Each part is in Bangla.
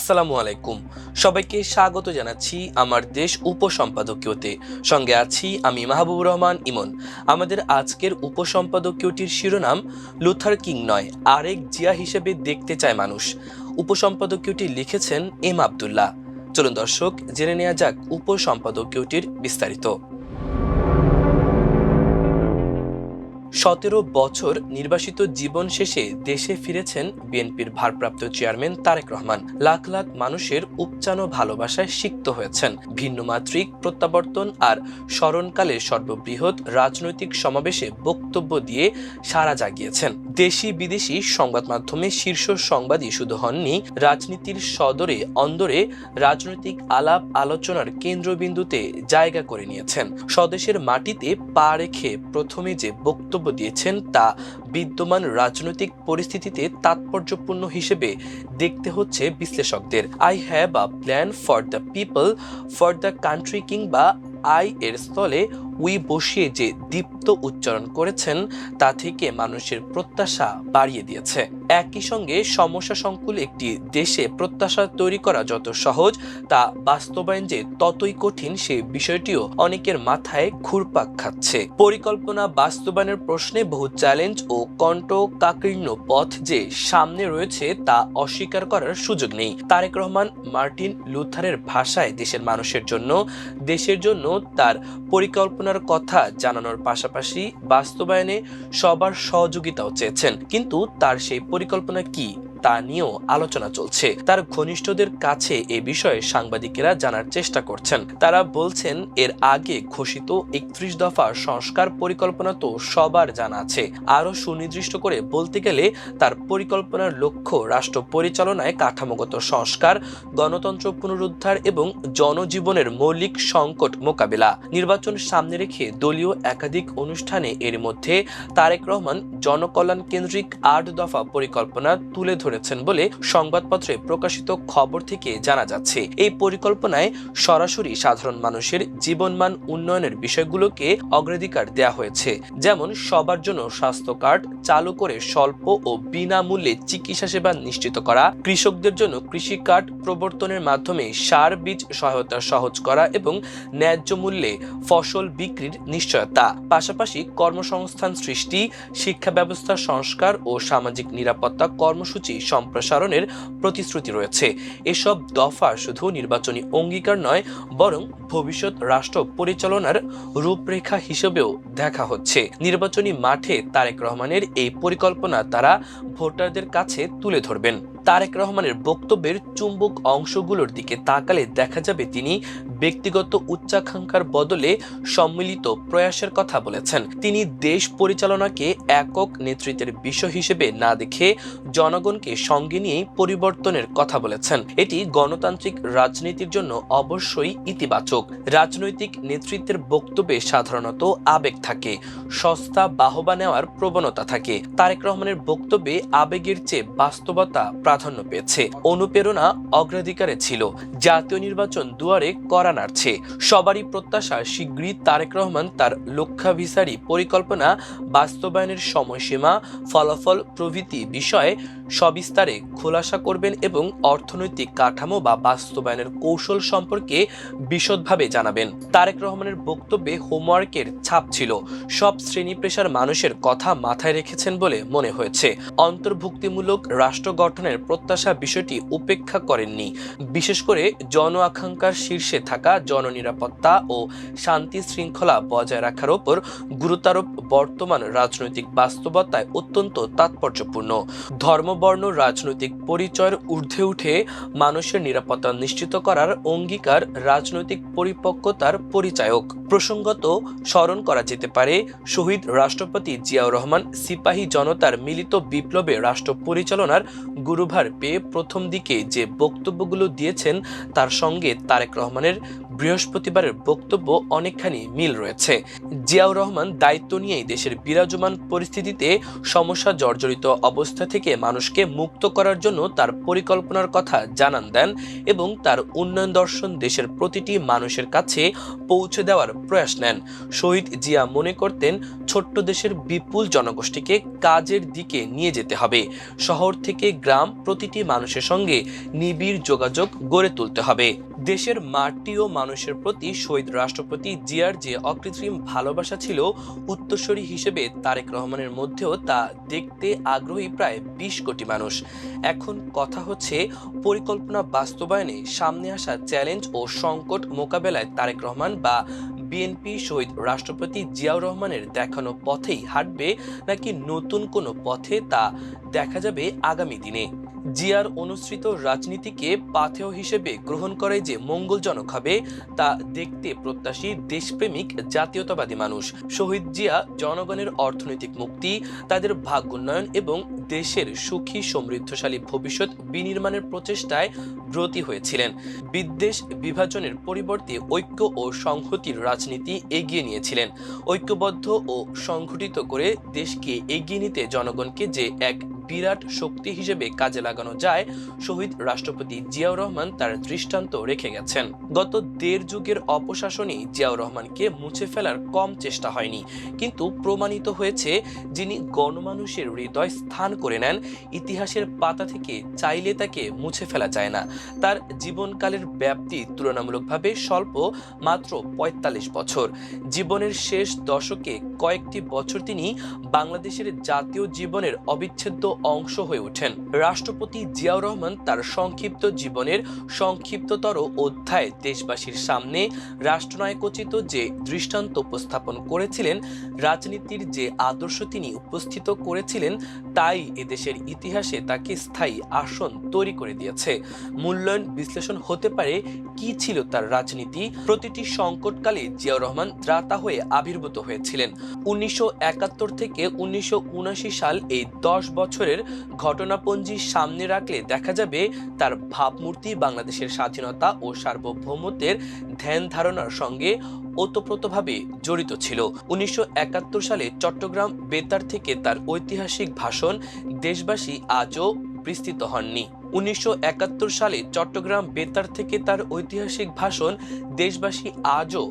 আসসালামু আলাইকুম। সবাইকে স্বাগত জানাচ্ছি আমার দেশ উপসম্পাদকীয়তে। সঙ্গে আছি আমি মাহবুবুর রহমান ইমন। আমাদের আজকের উপসম্পাদকীয়টির শিরোনাম লুথার কিং নয়, আরেক জিয়া হিসেবে দেখতে চায় মানুষ। উপসম্পাদকীয়টি লিখেছেন এম আব্দুল্লাহ। চলুন দর্শক, জেনে নেওয়া যাক উপসম্পাদকীয়টির বিস্তারিত। 17 বছর নির্বাসিত জীবন শেষে দেশে ফিরেছেন বিএনপির ভারপ্রাপ্ত চেয়ারম্যান তারেক রহমান। লাখ লাখ মানুষের উপচানো ভালোবাসায় সিক্ত হয়েছেন। ভিন্নমাত্রিক প্রত্যাবর্তন আর স্মরণকালে সর্ববৃহৎ রাজনৈতিক সমাবেশে বক্তব্য দিয়ে সাড়া জাগিয়েছেন। দেশি বিদেশি সংবাদ মাধ্যমে শীর্ষ সংবাদই শুধু হননি, রাজনীতির সদরে অন্দরে রাজনৈতিক আলাপ আলোচনার কেন্দ্রবিন্দুতে জায়গা করে নিয়েছেন। স্বদেশের মাটিতে পা রেখে প্রথমে যে বক্তব্য দিয়েছেন তা বিদ্যমান রাজনৈতিক পরিস্থিতিতে তাৎপর্যপূর্ণ হিসেবে দেখতে হচ্ছে বিশ্লেষকদের। I have a plan for the people, for the country কিংবা আই এর স্থলে উই বসিয়ে যে দীপ্ত উচ্চারণ করেছেন তা থেকে মানুষের প্রত্যাশা বাড়িয়ে দিয়েছে। একই সঙ্গে সমস্যা সংকুল একটি দেশে প্রত্যাশা তৈরি করা যত সহজ, তা বাস্তবায়ন যে ততই কঠিন, সে বিষয়টিও অনেকের মাথায় ঘুরপাক খাচ্ছে। পরিকল্পনা বাস্তবায়নের প্রশ্নে বহু চ্যালেঞ্জ ও কণ্ঠকাকীর্ণ পথ যে সামনে রয়েছে তা অস্বীকার করার সুযোগ নেই। তারেক রহমান মার্টিন লুথারের ভাষায় দেশের মানুষের জন্য, দেশের জন্য তার পরিকল্পনার কথা জানানোর পাশাপাশি বাস্তবায়নে সবার সহযোগিতাও চেয়েছেন। কিন্তু তার সেই পরিকল্পনা কি তা নিয়েও আলোচনা চলছে। তার ঘনিষ্ঠদের কাছে এ বিষয়ে সাংবাদিকেরা জানার চেষ্টা করছেন। তারা বলছেন, এর আগে ঘোষিত 31 দফা সংস্কার পরিকল্পনা তো সবার জানা আছে। আরো সুনির্দিষ্ট করে বলতে গেলে তার পরিকল্পনার লক্ষ্য রাষ্ট্র পরিচালনায় কাঠামোগত সংস্কার, গণতন্ত্র পুনরুদ্ধার এবং জনজীবনের মৌলিক সংকট মোকাবিলা। নির্বাচন সামনে রেখে দলীয় একাধিক অনুষ্ঠানে এর মধ্যে তারেক রহমান জনকল্যাণ কেন্দ্রিক 8 দফা পরিকল্পনা তুলে ধরেছেন বলে সংবাদপত্রে প্রকাশিত খবর থেকে জানা যাচ্ছে। এই পরিকল্পনায় সরাসরি সাধারণ মানুষের জীবনমান উন্নয়নের বিষয়গুলোকে অগ্রাধিকার দেওয়া হয়েছে। যেমন সবার জন্য স্বাস্থ্য কার্ড চালু করে স্বল্প ও বিনামূল্যে চিকিৎসা সেবা নিশ্চিত করা, কৃষকদের জন্য কৃষি কার্ড প্রবর্তনের মাধ্যমে সার বীজ সহায়তা সহজ করা এবং ন্যায্য মূল্যে ফসল বিক্রির নিশ্চয়তা। পাশাপাশি কর্মসংস্থান সৃষ্টি, শিক্ষা ব্যবস্থা সংস্কার ও সামাজিক নিরাপত্তা কর্মসূচি সম্প্রসারণের প্রতিশ্রুতি রয়েছে। এসব দফা শুধু নির্বাচনী অঙ্গীকার নয়, বরং ভবিষ্যৎ রাষ্ট্র পরিচালনার রূপরেখা হিসেবেও দেখা হচ্ছে। নির্বাচনী মাঠে তারেক রহমানের এই পরিকল্পনা তারা ভোটারদের কাছে তুলে ধরবেন। তারেক রহমানের বক্তব্যের চুম্বক অংশগুলোর দিকে তাকালে দেখা যাবে তিনি ব্যক্তিগত উচ্চাকাঙ্ক্ষার বদলে সম্মিলিত প্রয়াসের কথা বলেছেন। তিনি দেশ পরিচালনাকে একক নেতৃত্বের বিষয় হিসেবে না দেখে জনগণকে সঙ্গে নিয়েই পরিবর্তনের কথা বলেছেন। এটি গণতান্ত্রিক রাজনীতির জন্য অবশ্যই ইতিবাচক। রাজনৈতিক নেতৃত্বের বক্তব্যে সাধারণত আবেগ থাকে, সস্তা বাহবা নেওয়ার প্রবণতা থাকে। তারেক রহমানের বক্তব্যে আবেগের চেয়ে বাস্তবতা প্রাধান্য পেয়েছে। অনুপ্রেরণা অগ্রাধিকারে ছিল। জাতীয় নির্বাচন দুয়ারে কড়া নাড়ছে। সবারই প্রত্যাশা শীঘ্রই তারেক রহমান তার লক্ষ্যাভিসারী পরিকল্পনা বাস্তবায়নের সময়সীমা, ফলাফল প্রভৃতি বিষয়ে সবিস্তারে খোলাসা করবেন এবং অর্থনৈতিক কাঠামো বা বাস্তবায়নের কৌশল সম্পর্কে বিশদভাবে জানাবেন। তারেক রহমানের বক্তব্যে হোমওয়ার্কের ছাপ ছিল। সব শ্রেণী পেশার মানুষের কথা মাথায় রেখেছেন বলে মনে হয়েছে। অন্তর্ভুক্তিমূলক রাষ্ট্র গঠনের প্রত্যাশা বিষয়টি উপেক্ষা করেননি। বিশেষ করে জন আকাঙ্ক্ষার শীর্ষে থাকা জননিরাপত্তা ও শান্তি শৃঙ্খলা বজায় রাখার ওপর গুরুত্বারোপ বর্তমান রাজনৈতিক বাস্তবতায় অত্যন্ত তাৎপর্যপূর্ণ। ধর্মবর্ণ রাজনৈতিক পরিচয়ের ঊর্ধ্বে উঠে মানুষের নিরাপত্তা নিশ্চিত করার অঙ্গীকার রাজনৈতিক পরিপক্কতার পরিচায়ক। প্রসঙ্গত স্মরণ করা যেতে পারে, শহীদ রাষ্ট্রপতি জিয়াউর রহমান সিপাহী জনতার মিলিত বিপ্লবে রাষ্ট্র পরিচালনার গুরুভার পেয়ে প্রথম দিকে যে বক্তব্যগুলো দিয়েছেন, তার সঙ্গে তারেক রহমানের বৃহস্পতিবারের বক্তব্য অনেকখানি মিল রয়েছে। জিয়াউর রহমান দায়িত্ব নিয়েই দেশের বিরাজমান পরিস্থিতিতে সমস্যা জর্জরিত অবস্থা থেকে মানুষকে মুক্ত করার জন্য তার পরিকল্পনার কথা জানান দেন এবং তার উন্নয়ন দর্শন দেশের প্রতিটি মানুষের কাছে পৌঁছে দেওয়ার প্রয়াস নেন। শহীদ জিয়া মনে করতেন ছোট্ট দেশের বিপুল জনগোষ্ঠীকে কাজের দিকে নিয়ে যেতে হবে। শহর থেকে গ্রাম প্রতিটি মানুষের সঙ্গে নিবিড় যোগাযোগ গড়ে তুলতে হবে। দেশের মাটি ও মানুষের প্রতি শহীদ রাষ্ট্রপতি জিয়ার যে অকৃত্রিম ভালোবাসা ছিল, উত্তরসূরি হিসেবে তারেক রহমানের মধ্যেও তা দেখতে আগ্রহী প্রায় ২০ কোটি মানুষ। এখন কথা হচ্ছে পরিকল্পনা বাস্তবায়নে সামনে আসা চ্যালেঞ্জ ও সংকট মোকাবেলায় তারেক রহমান বা বিএনপি শহীদ রাষ্ট্রপতি জিয়াউর রহমানের দেখানো পথেই হাঁটবে নাকি নতুন কোনো পথে, তা দেখা যাবে আগামী দিনে। জিয়ার অনুসৃত রাজনীতিকে পাথেয় হিসেবে গ্রহণ করে যে মঙ্গলজনক হবে তা দেখতে প্রত্যাশী দেশপ্রেমিক জাতীয়তাবাদী মানুষ। শহীদ জিয়া জনগণের অর্থনৈতিক মুক্তি, তাদের ভাগ্যোন্নয়ন এবং দেশের সুখী সমৃদ্ধশালী ভবিষ্যৎ বিনির্মাণের প্রচেষ্টায় ব্রতী হয়েছিলেন। বিদ্বেষ বিভাজনের পরিবর্তে ঐক্য ও সংহতির রাজনীতি এগিয়ে নিয়েছিলেন। ঐক্যবদ্ধ ও সংগঠিত করে দেশকে এগিয়ে নিতে জনগণকে যে এক বিরাট শক্তি হিসেবে কাজে লাগানো যায়, শহীদ রাষ্ট্রপতি জিয়াউর রহমান তার দৃষ্টান্ত রেখে গেছেন। গত ১.৫ যুগের অপশাসনে জিয়াউর রহমানকে মুছে ফেলার কম চেষ্টা হয়নি, কিন্তু প্রমাণিত হয়েছে যিনি গণমানুষের হৃদয় স্থান করে নেন, ইতিহাসের পাতা থেকে চাইলে তাকে মুছে ফেলা যায় না। তার জীবনকালের ব্যাপ্তি তুলনামূলকভাবে স্বল্প, মাত্র ৪৫ বছর। জীবনের শেষ দশকে কয়েকটি বছর তিনি বাংলাদেশের জাতীয় জীবনের অবিচ্ছেদ্য অংশ হয়ে ওঠেন। রাষ্ট্রপতি জিয়াউর রহমান তার সংক্ষিপ্ত জীবনের সংক্ষিপ্ততর অধ্যায় দেশবাসীর সামনে রাষ্ট্রনায়কোচিত যে দৃষ্টান্ত উপস্থাপন করেছিলেন, রাজনীতির যে আদর্শ তিনি উপস্থিত করেছিলেন, তাই এদেশের ইতিহাসে তাকে স্থায়ী আসন তৈরি করে দিয়েছে। মূল্যায়ন বিশ্লেষণ হতে পারে কি ছিল তার রাজনীতি। প্রতিটি সংকটকালে জিয়াউর রহমান ত্রাতা হয়ে আবির্ভূত হয়েছিলেন। ১৯৭১ থেকে ১৯৭৯ সাল, এই ১০ বছরের ঘটনাপঞ্জি সামনে রাখলে দেখা যাবে তার ভাবমূর্তি বাংলাদেশের স্বাধীনতা ও সার্বভৌমত্বের ধ্যান ধারণার সঙ্গে ওতপ্রোতভাবে জড়িত ছিল। ১৯৭১ সালে চট্টগ্রাম বেতার থেকে তার ঐতিহাসিক ভাষণ দেশবাসী আজও বিস্তৃত হননি। ১৯৭১ সালে চট্টগ্রাম বেতার থেকে তার ঐতিহাসিক ভাষণ দেশবাসী আজও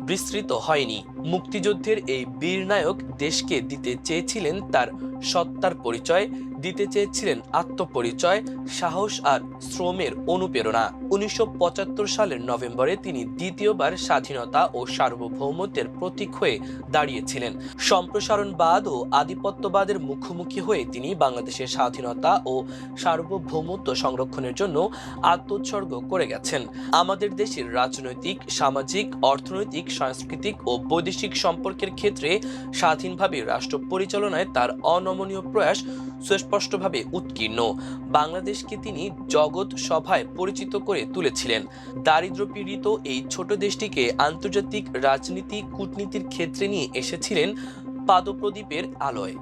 বিস্তৃত হয়নি। মুক্তিযুদ্ধের এই বীর নায়ক দেশকে দিতে চেয়েছিলেন তার সত্তার পরিচয়, দিতে চেয়েছিলেন আত্মপরিচয়, সাহস আর শ্রমের অনুপ্রেরণা। ১৯৭৫ সালের নভেম্বরে তিনি দ্বিতীয়বার স্বাধীনতা ও সার্বভৌমত্বের প্রতীক হয়ে দাঁড়িয়েছিলেন। সম্প্রসারণবাদ ও আধিপত্যবাদের মুখোমুখি হয়ে তিনি বাংলাদেশের স্বাধীনতা ও সার্বভৌমত্ব সংরক্ষণের জন্য আত্মোৎসর্গ করে গেছেন। আমাদের দেশের রাজনৈতিক, সামাজিক, অর্থনৈতিক, সাংস্কৃতিক ও বৈদেশিক সম্পর্কের ক্ষেত্রে স্বাধীনভাবে রাষ্ট্র পরিচালনায় তার অনমনীয় প্রয়াস সুস্পষ্টভাবে উৎকীর্ণ। বাংলাদেশকে তিনি জগৎ সভায় পরিচিত করে তুলেছিলেন। দারিদ্র্যপীড়িত এই ছোট দেশটিকে আন্তর্জাতিক রাজনীতি, কূটনীতির ক্ষেত্রে নিয়ে এসেছিলেন পাদপ্রদীপের আলোয়।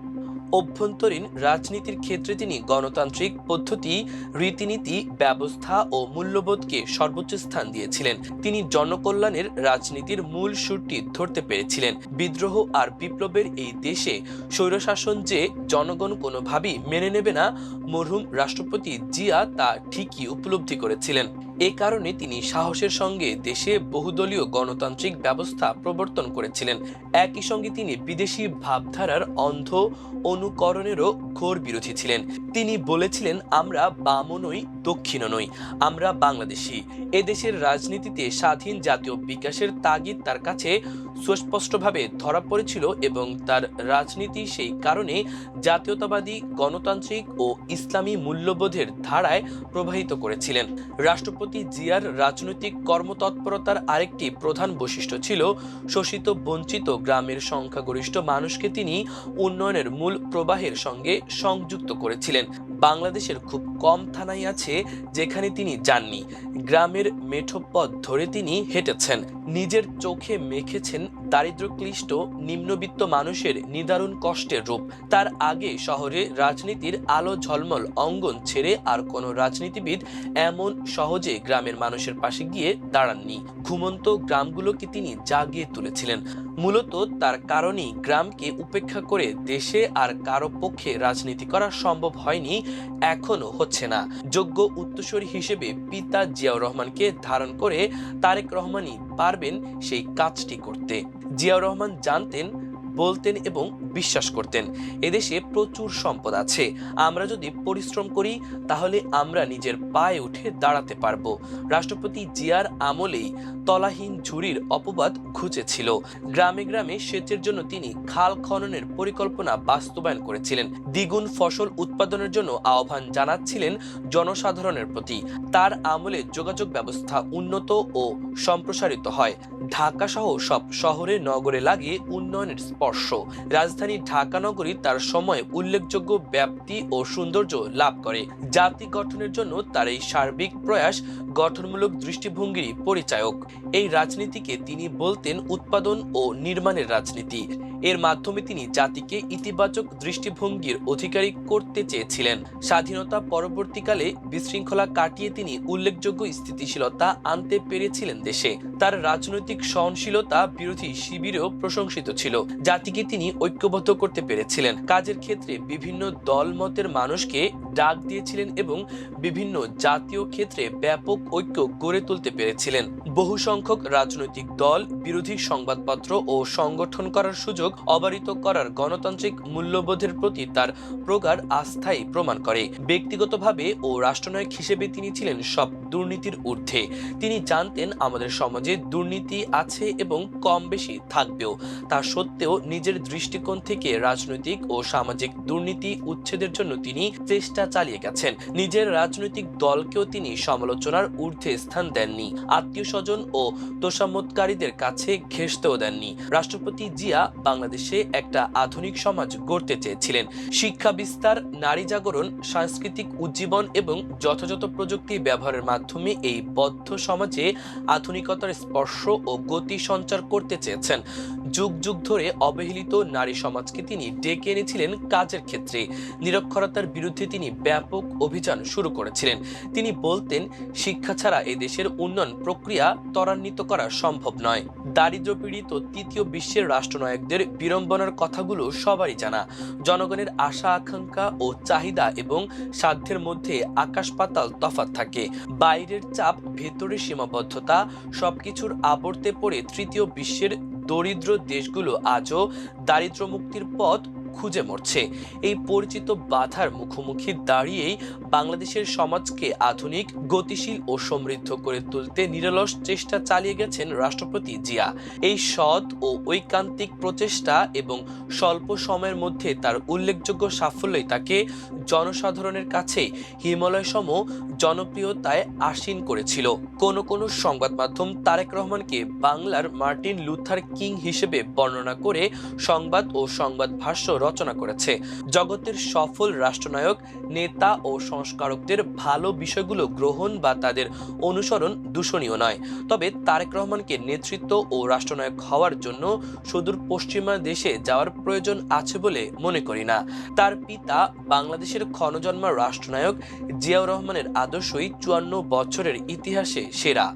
অভ্যন্তরীণ রাজনীতির ক্ষেত্রে তিনি গণতান্ত্রিক পদ্ধতি, রীতিনীতি, ব্যবস্থা ও মূল্যবোধকে সর্বোচ্চ স্থান দিয়েছিলেন। তিনি জনকল্যাণের রাজনীতির মূল সুরটি ধরতে পেরেছিলেন। বিদ্রোহ আর বিপ্লবের এই দেশে স্বৈরশাসন যে জনগণ কোনোভাবেই মেনে নেবে না, মরহুম রাষ্ট্রপতি জিয়া তা ঠিকই উপলব্ধি করেছিলেন। এ কারণে তিনি সাহসের সঙ্গে দেশে বহুদলীয় গণতান্ত্রিক ব্যবস্থা প্রবর্তন করেছিলেন। একই সঙ্গে তিনি বিদেশি ভাবধারার অন্ধ অনুকরণেরও ঘোর বিরোধী ছিলেন। তিনি বলেছিলেন, আমরা বামও নই, দক্ষিণও নই, আমরা বাংলাদেশি। এদেশের রাজনীতিতে স্বাধীন জাতীয় বিকাশের তাগিদ তার কাছে সুস্পষ্টভাবে ধরা পড়েছিল এবং তার রাজনীতি সেই কারণে জাতীয়তাবাদী, গণতান্ত্রিক ও ইসলামী মূল্যবোধের ধারায় প্রবাহিত করেছিলেন। রাষ্ট্রপতি জিয়ার রাজনৈতিক কর্মতৎপরতার আরেকটি প্রধান বৈশিষ্ট্য ছিল শোষিত, বঞ্চিত গ্রামের সংখ্যাগরিষ্ঠ মানুষকে তিনি উন্নয়নের মূল প্রবাহের সঙ্গে সংযুক্ত করেছিলেন। বাংলাদেশের খুব কম থানাই আছে যেখানে তিনি যাননি। গ্রামের মেঠো পথ ধরে তিনি হেঁটেছেন, নিজের চোখে মেখেছেন দারিদ্র্যক্লিষ্ট নিম্নবিত্ত মানুষের নিদারুণ কষ্টের রূপ। তার আগে শহরে রাজনীতির আলো ঝলমল অঙ্গন ছেড়ে আর কোনো রাজনীতিবিদ এমন সহজে গ্রামের মানুষের পাশে গিয়ে দাঁড়াননি। ঘুমন্ত গ্রামগুলোকে তিনি জাগিয়ে তুলেছিলেন। মূলত তার কারণেই গ্রামকে উপেক্ষা করে দেশে আর কারো পক্ষে রাজনীতি করা সম্ভব হয়নি, এখনো হচ্ছে না। যোগ্য উত্তরসূরি হিসেবে পিতা জিয়াউর রহমানকে ধারণ করে তারেক রহমানই পারবেন সেই কাজটি করতে। জিয়াউর রহমান জানতেন, বলতেন এবং বিশ্বাস করতেন এদেশে প্রচুর সম্পদ আছে, আমরা যদি পরিশ্রম করি তাহলে আমরা নিজের পায়ে উঠে দাঁড়াতে পারবো। রাষ্ট্রপতি জিয়ার আমলেই তলাহীন ঝুড়ির অপবাদ ঘুচেছিল। গ্রামে গ্রামে সেচের জন্য তিনি খাল খননের পরিকল্পনা বাস্তবায়ন করেছিলেন। দ্বিগুণ ফসল উৎপাদনের জন্য আহ্বান জানাচ্ছিলেন জনসাধারণের প্রতি। তার আমলে যোগাযোগ ব্যবস্থা উন্নত ও সম্প্রসারিত হয়। ঢাকা সহ সব শহরে নগরে লাগে উন্নয়নের স্পর্শ। রাজধানী ঢাকা নগরী তার সময় উল্লেখযোগ্য ব্যাপ্তি ও সৌন্দর্য লাভ করে। জাতি গঠনের জন্য তার এই সার্বিক প্রয়াস গঠনমূলক দৃষ্টিভঙ্গির পরিচায়ক। এই রাজনীতিকে তিনি বলতেন উৎপাদন ও নির্মাণের রাজনীতি। এর মাধ্যমে তিনি জাতিকে ইতিবাচক দৃষ্টিভঙ্গির অধিকারী করতে চেয়েছিলেন। স্বাধীনতা পরবর্তীকালে বিশৃঙ্খলা কাটিয়ে তিনি উল্লেখযোগ্য স্থিতিশীলতা আনতে পেরেছিলেন দেশে। তার রাজনৈতিক সহনশীলতা বিরোধী শিবিরেও প্রশংসিত ছিল। জাতিকে তিনি ঐক্যবদ্ধ করতে পেরেছিলেন। কাজের ক্ষেত্রে বিভিন্ন দলমতের মানুষকে ডাক দিয়েছিলেন এবং বিভিন্ন জাতীয় ক্ষেত্রে ব্যাপক ঐক্য গড়ে তুলতে পেরেছিলেন। বহু সংখ্যক রাজনৈতিক দল, বিরোধী সংবাদপত্র ও সংগঠন করার সুযোগ অবারিত করার গণতান্ত্রিক মূল্যবোধের প্রতি তার প্রগাঢ় আস্থাই প্রমাণ করে। ব্যক্তিগতভাবে ও রাষ্ট্রনায়ক হিসেবে তিনি ছিলেন সব দুর্নীতির ঊর্ধ্বে। তিনি জানতেন আমাদের সমাজে দুর্নীতি আছে এবং কম বেশি থাকবেও। তা সত্ত্বেও নিজের দৃষ্টিকোণ থেকে রাজনৈতিক ও সামাজিক দুর্নীতি উচ্ছেদের জন্য তিনি চেষ্টা চালিয়ে গেছেন। নিজের রাজনৈতিক দলকেও তিনি সমালোচনার ঊর্ধ্বে স্থান দেননি, আত্মীয় স্বজন ও তোষামতকারীদের কাছে ঘেঁষতেও দেননি। রাষ্ট্রপতি জিয়া বাংলাদেশে একটা আধুনিক সমাজ গড়তে চেয়েছিলেন। শিক্ষা বিস্তার, নারী জাগরণ, সাংস্কৃতিক উজ্জীবন এবং যথাযথ প্রযুক্তি ব্যবহারের মাধ্যমে এই বদ্ধ সমাজে আধুনিকতার স্পর্শ ও গতি সঞ্চার করতে চেয়েছেন। যুগ যুগ ধরে অবহেলিত নারী সমাজকে তিনি ডেকে এনেছিলেন কাজের ক্ষেত্রে। নিরক্ষরতার বিরুদ্ধে তিনি ব্যাপক অভিযান শুরু করেছিলেন। তিনি বলতেন, শিক্ষা ছাড়া এই দেশের উন্নয়ন প্রক্রিয়া ত্বরান্বিত করা সম্ভব নয়। দারিদ্র পীড়িত তৃতীয় বিশ্বের রাষ্ট্রনায়কদের বিড়ম্বনার কথাগুলো সবারই জানা। জনগণের আশা আকাঙ্ক্ষা ও চাহিদা এবং সাধ্যের মধ্যে আকাশ পাতাল তফাৎ থাকে। বাইরের চাপ, ভেতরের সীমাবদ্ধতা সবকিছুর আবর্তে পড়ে তৃতীয় বিশ্বের দরিদ্র দেশগুলো আজও দারিদ্র মুক্তির পথ খুঁজে মরছে। এই পরিচিত বাধার মুখোমুখি দাঁড়িয়েই বাংলাদেশের সমাজকে আধুনিক, গতিশীল ও সমৃদ্ধ করে তুলতে নিরলস চেষ্টা চালিয়ে গেছেন রাষ্ট্রপতি জিয়া। এই সৎ ও ঐকান্তিক প্রচেষ্টা এবং স্বল্প সময়ের মধ্যে তার উল্লেখযোগ্য সাফল্যই তাকে জনসাধারণের কাছে হিমালয় সম জনপ্রিয়তায় আসীন করেছিল। কোনো কোনো সংবাদ মাধ্যম তারেক রহমানকে বাংলার মার্টিন লুথার কিং হিসেবে বর্ণনা করে সংবাদ ও সংবাদ ভাষ্য রচনা করেছে। জগতের সফল রাষ্ট্রনায়ক, নেতা ও সংস্কারকদের ভালো বিষয়গুলো গ্রহণ বা তাদের অনুসরণ দূষণীয় নয়। তবে তারেক রহমানকে নেতৃত্ব ও রাষ্ট্রনায়ক হওয়ার জন্য সুদূর পশ্চিমা দেশে যাওয়ার প্রয়োজন আছে বলে মনে করি না। তার পিতা বাংলাদেশের ক্ষণজন্মা রাষ্ট্রনায়ক জিয়াউর রহমানের আদর্শই 54 বছরের ইতিহাসে সেরা।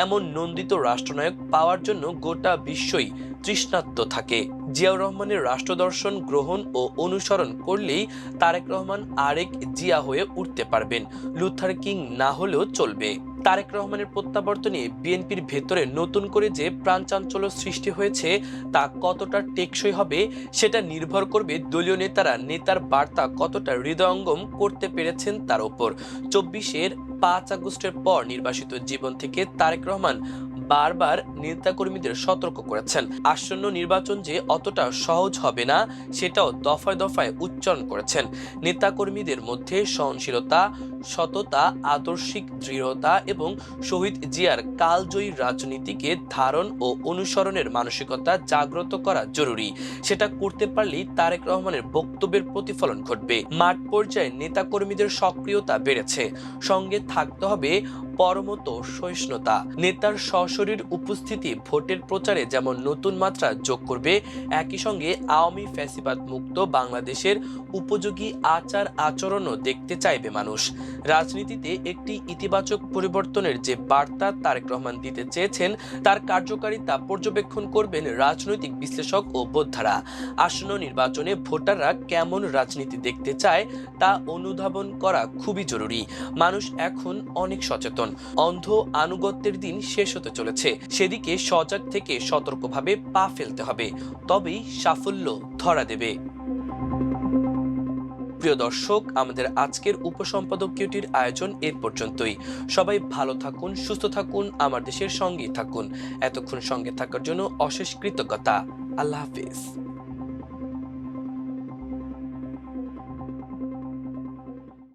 এমন নন্দিত রাষ্ট্রনায়ক পাওয়ার জন্য গোটা বিশ্বই তৃষ্ণার্ত থাকে। জিয়াউর রহমানের রাষ্ট্রদর্শন গ্রহণ ও অনুসরণ করলেই তারেক রহমান আরেক জিয়া হয়ে উঠতে পারবেন। লুথার কিং না হলেও চলবে। তারেক রহমানের প্রত্যাবর্তনে বিএনপির ভেতরে নতুন করে যে প্রাণচাঞ্চল্য সৃষ্টি হয়েছে তা কতটা টেকসই হবে সেটা নির্ভর করবে দলীয় নেতারা নেতার বার্তা কতটা হৃদয়ঙ্গম করতে পেরেছেন তার উপর। 24-এর 5 আগস্টের পর নির্বাসিত জীবন থেকে তারেক রহমান বারবার নেতাকর্মীদের সতর্ক করেছেন। আসন্ন নির্বাচন যে অতটা সহজ হবে না সেটাও দফায় দফায় উচ্চারণ করেছেন। নেতাকর্মীদের মধ্যে সহনশীলতা, সততা, আদর্শিক দৃঢ়তা এবং শহীদ জিয়ার কালজয়ী রাজনীতিকে ধারণ ও অনুসরণের মানসিকতা জাগ্রত করা জরুরি। সেটা করতে পারলেই তারেক রহমানের বক্তব্যের প্রতিফলন ঘটবে। মাঠ পর্যায়ে নেতাকর্মীদের সক্রিয়তা বেড়েছে। সঙ্গে থাকতে হবে পরমত সহিষ্ণুতা। নেতার সশরীর উপস্থিতি ভোটের প্রচারে যেমন নতুন মাত্রা যোগ করবে, একই সঙ্গে আওয়ামী ফ্যাসিবাদ মুক্ত বাংলাদেশের উপযোগী আচার আচরণও দেখতে চাইবে মানুষ। রাজনীতিতে একটি ইতিবাচক পরিবর্তনের যে বার্তা তারেক রহমান দিতে চেয়েছেন, তার কার্যকারিতা পর্যবেক্ষণ করবেন রাজনৈতিক বিশ্লেষক ও বোদ্ধারা। আসন্ন নির্বাচনে ভোটাররা কেমন রাজনীতি দেখতে চায় তা অনুধাবন করা খুবই জরুরি। মানুষ এখন অনেক সচেতন। অন্ধ আনুগত্যের দিন শেষ হতে চলেছে, সেদিকে সজাগ থেকে সতর্কভাবে পা ফেলতে হবে, তবেই সাফল্য ধরা দেবে। প্রিয় দর্শক, আমাদের আজকের উপসম্পাদকীয়টির আয়োজন এ পর্যন্তই। সবাই ভালো থাকুন, সুস্থ থাকুন, আমার দেশের সঙ্গেই থাকুন। এতক্ষণ সঙ্গে থাকার জন্য অশেষ কৃতজ্ঞতা। আল্লাহ হাফেজ।